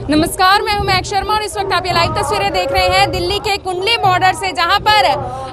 नमस्कार, मैं हूं महक शर्मा और इस वक्त आप ये लाइव तस्वीरें देख रहे हैं दिल्ली के कुंडली बॉर्डर से, जहां पर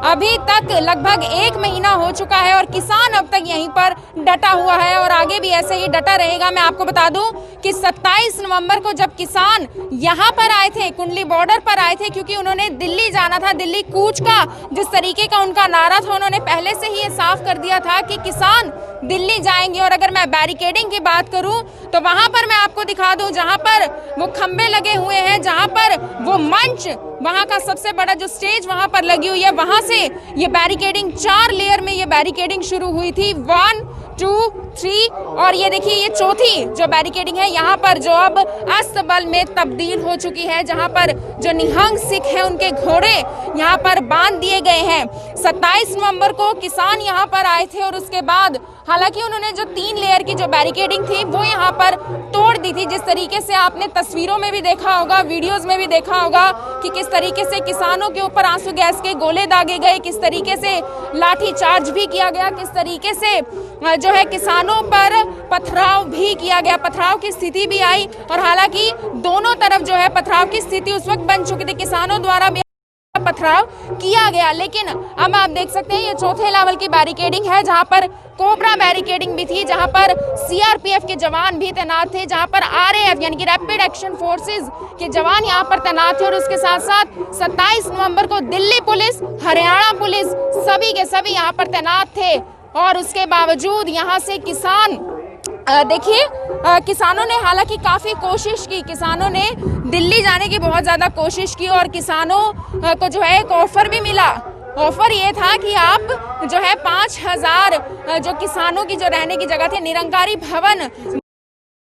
अभी तक लगभग 1 महीना हो चुका है और किसान अब तक यहीं पर डटा हुआ है और आगे भी ऐसे ही डटा रहेगा। मैं आपको बता दूं कि 27 नवंबर को जब किसान यहां पर आए थे, कुंडली बॉर्डर पर आए थे, क्योंकि उन्होंने दिल्ली जाना था, दिल्ली कूच का जिस तरीके का उनका नारा था, उन्होंने पहले से ही ये साफ कर दिया था कि किसान दिल्ली जाएंगे। और अगर मैं बैरिकेडिंग की बात करूं तो वहां पर मैं आपको दिखा दूं, जहां पर वो खंबे लगे हुए हैं, जहां पर वो मंच, वहां का सबसे बड़ा जो स्टेज वहां पर लगी हुई है, वहां से ये बैरिकेडिंग 4 लेयर में ये बैरिकेडिंग शुरू हुई थी। 1, 2, 3 और ये देखिए ये चौथी जो बैरिकेडिंग है यहाँ पर, जो अब अस्तबल में तब्दील हो चुकी है, जहाँ पर जो निहंग सिख हैं उनके घोड़े यहाँ पर बांध दिए गए हैं। 27 नवंबर को किसान यहाँ पर आए थे और उसके बाद हालांकि उन्होंने जो 3 लेयर की जो बैरिकेडिंग थी वो यहाँ पर तोड़ दी थी। जिस तरीके से आपने तस्वीरों में भी देखा होगा, वीडियोस में भी देखा होगा कि किस तरीके से किसानों के ऊपर आंसू गैस के गोले दागे गए, किस तरीके से लाठी चार्ज भी किया गया, किस तरीके से जो है किसानों पर पथराव भी किया गया, पथराव की स्थिति भी आई। और हालांकि दोनों तरफ जो है पथराव की स्थिति उस वक्त बन चुकी थी, किसानों द्वारा भी पथराव किया गया। लेकिन अब आप देख सकते हैं ये चौथे लेवल की बैरिकेडिंग है, जहां पर कोबरा बैरिकेडिंग भी थी, जहां पर सीआरपीएफ के जवान भी तैनात थे, जहां पर आरएएफ यानी कि रैपिड एक्शन फोर्सेस के जवान यहां पर तैनात थे। और उसके साथ साथ 27 नवंबर को दिल्ली पुलिस, हरियाणा पुलिस सभी के सभी यहां पर तैनात थे। और उसके बावजूद यहाँ से किसान देखिए किसानों ने हालांकि काफ़ी कोशिश की, किसानों ने दिल्ली जाने की बहुत ज़्यादा कोशिश की और किसानों को जो है एक ऑफ़र भी मिला। ऑफ़र ये था कि आप जो है 5000 जो किसानों की जो रहने की जगह थी, निरंकारी भवन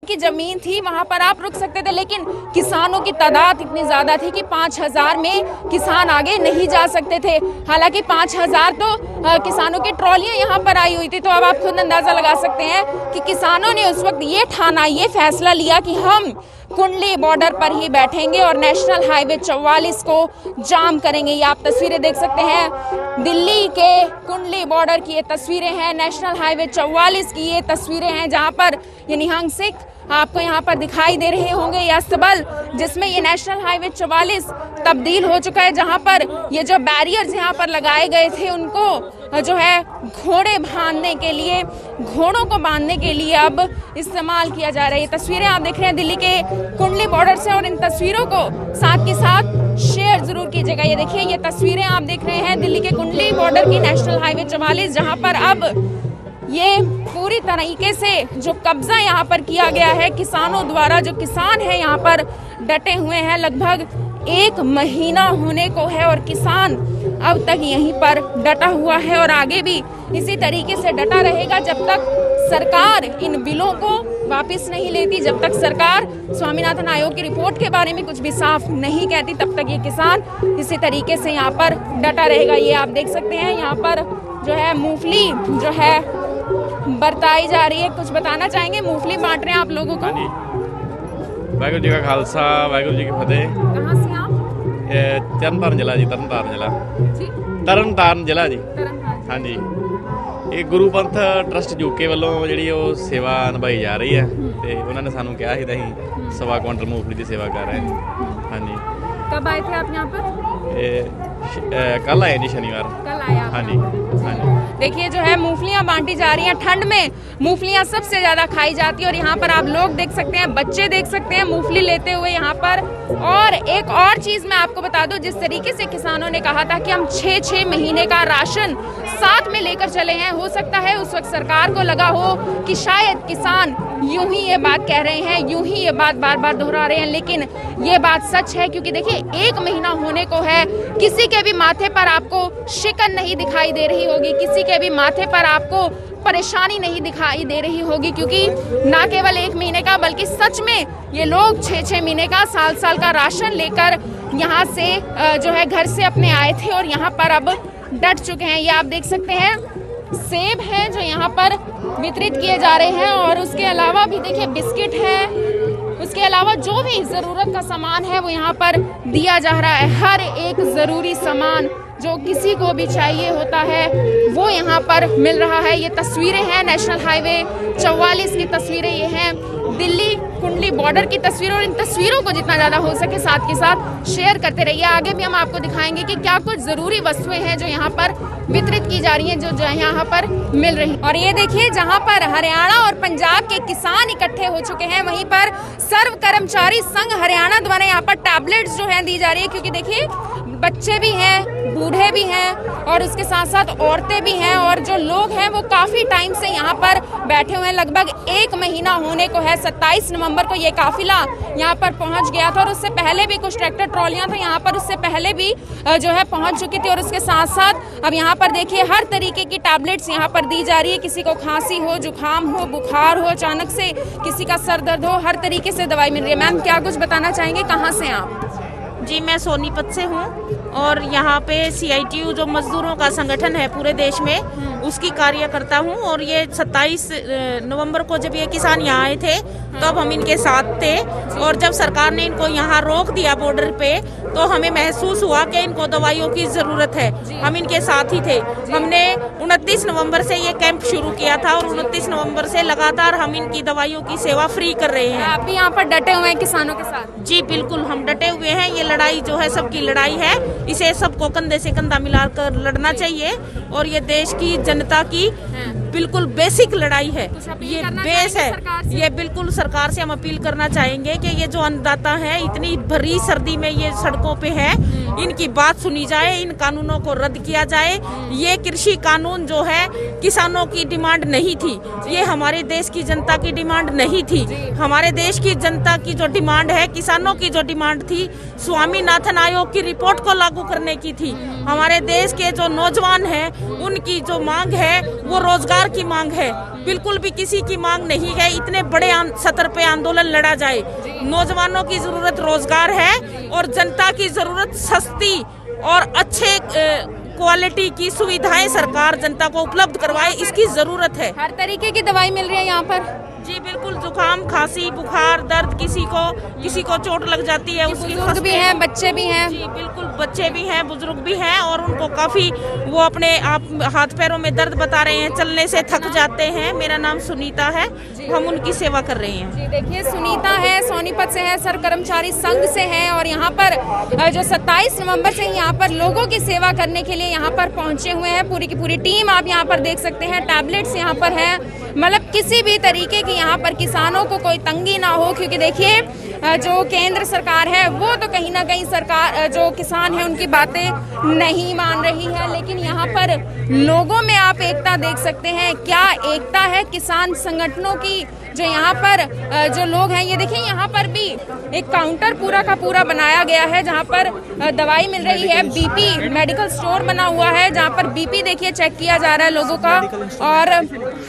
की जमीन थी, वहां पर आप रुक सकते थे। लेकिन किसानों की तादाद इतनी ज्यादा थी कि 5000 में किसान आगे नहीं जा सकते थे। हालांकि 5000 तो किसानों की ट्रॉलियां यहाँ पर आई हुई थी। तो अब आप खुद अंदाजा लगा सकते हैं कि किसानों ने उस वक्त ये ठाना, ये फैसला लिया कि हम कुंडली बॉर्डर पर ही बैठेंगे और नेशनल हाईवे 44 को जाम करेंगे। ये आप तस्वीरें देख सकते हैं, दिल्ली के कुंडली बॉर्डर की ये तस्वीरें हैं, नेशनल हाईवे 44 की ये तस्वीरें हैं, जहां पर ये निहंग सिख आपको यहाँ पर दिखाई दे रहे होंगे। ये अस्तबल जिसमें ये नेशनल हाईवे 44 तब्दील हो चुका है, जहाँ पर ये जो बैरियर्स यहाँ पर लगाए गए थे उनको जो है घोड़े बांधने के लिए, घोड़ों को बांधने के लिए अब इस्तेमाल किया जा रहा है। ये तस्वीरें आप देख रहे हैं दिल्ली के कुंडली बॉर्डर से और इन तस्वीरों को साथ के साथ शेयर जरूर कीजिएगा। ये देखिए ये तस्वीरें आप देख रहे हैं दिल्ली के कुंडली बॉर्डर की, नेशनल हाईवे 44, जहाँ पर अब ये पूरी तरीके से जो कब्जा यहाँ पर किया गया है किसानों द्वारा। जो किसान है यहाँ पर डटे हुए हैं, लगभग 1 महीना होने को है और किसान अब तक यहीं पर डटा हुआ है और आगे भी इसी तरीके से डटा रहेगा जब तक सरकार इन बिलों को वापस नहीं लेती, जब तक सरकार स्वामीनाथन आयोग की रिपोर्ट के बारे में कुछ भी साफ नहीं कहती, तब तक ये किसान इसी तरीके से यहाँ पर डटा रहेगा। ये आप देख सकते हैं यहाँ पर जो है मूंगफली जो है बरताई जा रही है। कुछ बताना चाहेंगे, मूंगफली बांट रहे हैं आप लोगों को? वाहिगुरू जी का खालसा, वाहिगुरू जी की फतेह। कहाँ से आप? ਤਰਨਤਾਰਨ ਜ਼ਿਲ੍ਹਾ ਜੀ, ਤਰਨਤਾਰਨ ਜ਼ਿਲ੍ਹਾ ਜੀ। ਹਾਂਜੀ, ਇਹ ਗੁਰੂ ਪੰਥ ਟਰਸਟ ਯੂਕੇ ਵੱਲੋਂ ਜਿਹੜੀ ਉਹ ਸੇਵਾ ਨਿਭਾਈ ਜਾ ਰਹੀ ਹੈ ਤੇ ਉਹਨਾਂ ਨੇ ਸਾਨੂੰ ਕਿਹਾ ਸੀ ਤਾਂ ਅਸੀਂ 1.25 ਕੁਇੰਟਲ ਮੂੰਗਫਲੀ ਦੀ ਸੇਵਾ ਕਰ ਰਹੇ ਹਾਂ। ਹਾਂਜੀ। कब आए थे आप यहाँ पर? कल आए जी, शनिवार। कल आए आप? हाँ जी, हाँ जी। देखिए जो है मूंगफलियां बांटी जा रही हैं। ठंड में मूंगफलियां सबसे ज्यादा खाई जाती है और यहाँ पर आप लोग देख सकते हैं, बच्चे देख सकते हैं मूंगफली लेते हुए यहाँ पर। और एक और चीज मैं आपको बता दूं, जिस तरीके से किसानों ने कहा था कि हम 6-6 महीने का राशन साथ में लेकर चले हैं, हो सकता है उस वक्त सरकार को लगा हो कि शायद किसान यूं ही ये बात कह रहे हैं, यूं ही ये बात बार बार दोहरा रहे हैं, लेकिन ये बात सच है। क्योंकि देखिए 1 महीना होने को है, किसी के भी माथे पर आपको शिकन नहीं दिखाई दे रही होगी, किसी के भी माथे पर आपको परेशानी नहीं दिखाई दे रही होगी, क्योंकि ना केवल 1 महीने का बल्कि सच में ये लोग 6-6 महीने का, साल का राशन लेकर यहाँ से जो है घर से अपने आए थे और यहाँ पर अब डट चुके हैं। ये आप देख सकते हैं सेब है जो यहाँ पर वितरित किए जा रहे हैं और उसके अलावा भी देखिए बिस्किट है, उसके अलावा जो भी ज़रूरत का सामान है वो यहाँ पर दिया जा रहा है। हर एक ज़रूरी सामान जो किसी को भी चाहिए होता है वो यहाँ पर मिल रहा है। ये तस्वीरें हैं नेशनल हाईवे 44 की तस्वीरें ये हैं, दिल्ली कुंडली बॉर्डर की तस्वीरों और इन तस्वीरों को जितना ज़्यादा हो सके साथ के साथ शेयर करते रहिए। आगे भी हम आपको दिखाएंगे कि क्या कुछ ज़रूरी वस्तुएं हैं जो यहाँ पर वितरित की जा रही हैं, जो यहाँ पर मिल रही हैं। और ये देखिए, जहाँ पर हरियाणा और पंजाब के किसान इकट्ठे हो चुके हैं, वहीं पर सर्व कर्मचारी संघ हरियाणा द्वारा यहाँ पर टैबलेट्स जो है दी जा रही है, क्योंकि देखिए बच्चे भी हैं, बूढ़े भी हैं और उसके साथ साथ औरतें भी हैं, और जो लोग हैं वो काफ़ी टाइम से यहाँ पर बैठे हुए हैं। लगभग 1 महीना होने को है। 27 नवंबर को ये काफिला यहाँ पर पहुँच गया था और उससे पहले भी कुछ ट्रैक्टर ट्रॉलियाँ तो यहाँ पर उससे पहले भी जो है पहुँच चुकी थी। और उसके साथ साथ अब यहाँ पर देखिए हर तरीके की टैबलेट्स यहाँ पर दी जा रही है। किसी को खांसी हो, जुकाम हो, बुखार हो, अचानक से किसी का सर दर्द हो, हर तरीके से दवाई मिल रही है। मैम, क्या कुछ बताना चाहेंगे, कहाँ से आप? जी, मैं सोनीपत से हूँ और यहाँ पे CITU जो मजदूरों का संगठन है पूरे देश में, उसकी कार्यकर्ता हूँ। और ये 27 नवंबर को जब ये किसान यहाँ आए थे तब हम इनके साथ थे, और जब सरकार ने इनको यहाँ रोक दिया बॉर्डर पे तो हमें महसूस हुआ कि इनको दवाइयों की ज़रूरत है। हम इनके साथ ही थे। हमने 29 नवंबर से ये कैंप शुरू किया था और 29 नवंबर से लगातार हम इनकी दवाइयों की सेवा फ्री कर रहे हैं। आप भी यहाँ पर डटे हुए हैं किसानों के साथ? जी बिल्कुल, हम डटे हुए हैं। ये लड़ाई जो है सबकी लड़ाई है, इसे सबको कंधे से कंधा मिलाकर लड़ना चाहिए और ये देश की जनता की बिल्कुल बेसिक लड़ाई है, ये बेस है। ये बिल्कुल सरकार से हम अपील करना चाहेंगे कि ये जो अन्नदाता है इतनी भरी सर्दी में ये सड़कों पे है, इनकी बात सुनी जाए, इन कानूनों को रद्द किया जाए। ये कृषि कानून जो है किसानों की डिमांड नहीं थी, ये हमारे देश की जनता की डिमांड नहीं थी। हमारे देश की जनता की जो डिमांड है, किसानों की जो डिमांड थी, स्वामीनाथन आयोग की रिपोर्ट को लागू करने की थी। हमारे देश के जो नौजवान हैं उनकी जो मांग है वो रोजगार की मांग है, बिल्कुल भी किसी की मांग नहीं है इतने बड़े सतर पे आंदोलन लड़ा जाए। नौजवानों की जरूरत रोजगार है और जनता की जरूरत सस्ती और अच्छे क्वालिटी की सुविधाएं सरकार जनता को उपलब्ध करवाए, इसकी जरूरत है। हर तरीके की दवाई मिल रही है यहाँ पर? जी बिल्कुल, जुकाम, खांसी, बुखार, दर्द, किसी को चोट लग जाती है, उसकी बुजुर्ग भी हैं, बच्चे भी हैं। जी बिल्कुल, बच्चे भी हैं, बुजुर्ग भी हैं और उनको काफी वो अपने आप हाथ पैरों में दर्द बता रहे हैं, चलने से थक जाते हैं। मेरा नाम सुनीता है, हम उनकी सेवा कर रहे हैं। जी देखिए, सुनीता है, सोनीपत से है, सर्व कर्मचारी संघ से है और यहाँ पर जो 27 नवंबर से यहाँ पर लोगों की सेवा करने के लिए यहाँ पर पहुँचे हुए हैं। पूरी की पूरी टीम आप यहाँ पर देख सकते हैं। टैबलेट्स यहाँ पर है, मतलब किसी भी तरीके की यहाँ पर किसानों को कोई तंगी ना हो, क्योंकि देखिए जो केंद्र सरकार है वो तो कहीं ना कहीं सरकार जो किसान है उनकी बातें नहीं मान रही है, लेकिन यहाँ पर लोगों में आप एकता देख सकते हैं। क्या एकता है किसान संगठनों की, जो यहाँ पर जो लोग हैं। ये देखिए, यहाँ पर भी एक काउंटर पूरा का पूरा बनाया गया है जहाँ पर दवाई मिल रही है। BP मेडिकल स्टोर बना हुआ है जहाँ पर BP देखिए चेक किया जा रहा है लोगों का, और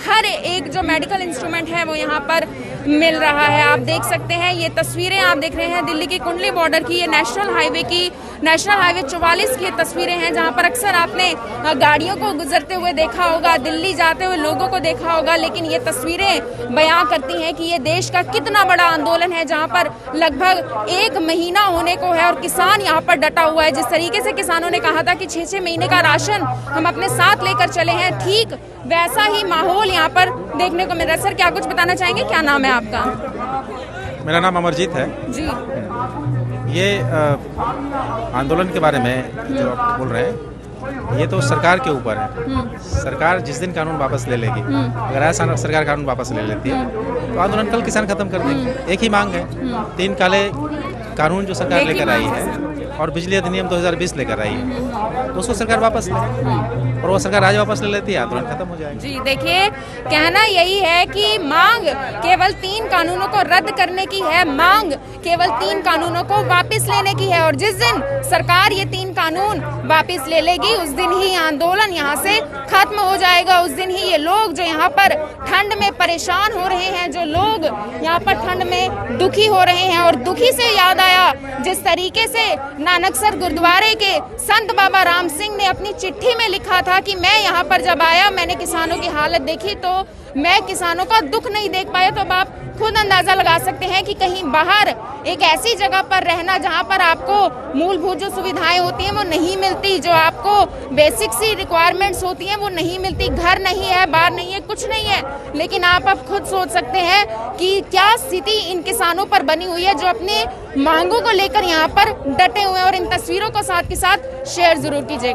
हर एक जो मेडिकल इंस्ट्रूमेंट है वो यहाँ पर मिल रहा है। आप देख सकते हैं, ये तस्वीरें आप देख रहे हैं दिल्ली की कुंडली बॉर्डर की, ये नेशनल हाईवे 44 की तस्वीरें हैं जहाँ पर अक्सर आपने गाड़ियों को गुजरते हुए देखा होगा, दिल्ली जाते हुए लोगों को देखा होगा, लेकिन ये तस्वीरें बयां करती हैं कि ये देश का कितना बड़ा आंदोलन है जहाँ पर लगभग 1 महीना होने को है और किसान यहाँ पर डटा हुआ है। जिस तरीके से किसानों ने कहा था कि 6-6 महीने का राशन हम अपने साथ लेकर चले हैं, ठीक वैसा ही माहौल यहाँ पर देखने को मिल रहा है। सर, क्या कुछ बताना चाहेंगे, क्या नाम है आपका? मेरा नाम अमरजीत है जी। ये आंदोलन के बारे में जो आप बोल रहे हैं, ये तो सरकार के ऊपर है। सरकार जिस दिन कानून वापस ले लेगी, अगर ऐसा सरकार कानून वापस ले लेती है तो आंदोलन कल किसान खत्म कर देंगे। एक ही मांग है, 3 काले कानून जो सरकार लेकर आई है और बिजली अधिनियम 2020 लेकर आई है, तो उसको सरकार वापस ले, और वो सरकार आज वापस ले लेती है, आंदोलन खत्म हो जाएगा। जी देखिए, कहना यही है कि मांग केवल 3 कानूनों को रद्द करने की है, मांग केवल 3 कानूनों को वापस लेने की है, और जिस दिन सरकार ये 3 कानून वापस ले लेगी उस दिन ही आंदोलन यहाँ से खत्म हो जाएगा। उस दिन ही ये लोग जो यहाँ पर ठंड में परेशान हो रहे हैं, जो लोग यहाँ पर ठंड में दुखी हो रहे हैं, और दुखी से याद आया जिस तरीके से नानकसर गुरुद्वारे के संत बाबा राम सिंह ने अपनी चिट्ठी में लिखा था कि मैं यहाँ पर जब आया, मैंने किसानों की हालत देखी तो मैं किसानों का दुख नहीं देख पाया। तो अब आप खुद अंदाजा लगा सकते हैं कि कहीं बाहर एक ऐसी जगह पर रहना जहां पर आपको मूलभूत जो सुविधाएं होती हैं वो नहीं मिलती, जो आपको बेसिक सी रिक्वायरमेंट्स होती हैं वो नहीं मिलती, घर नहीं है, बार नहीं है, कुछ नहीं है। लेकिन आप अब खुद सोच सकते हैं कि क्या स्थिति इन किसानों पर बनी हुई है जो अपने मांगों को लेकर यहाँ पर डटे हुए हैं। और इन तस्वीरों को साथ के साथ शेयर जरूर कीजिएगा।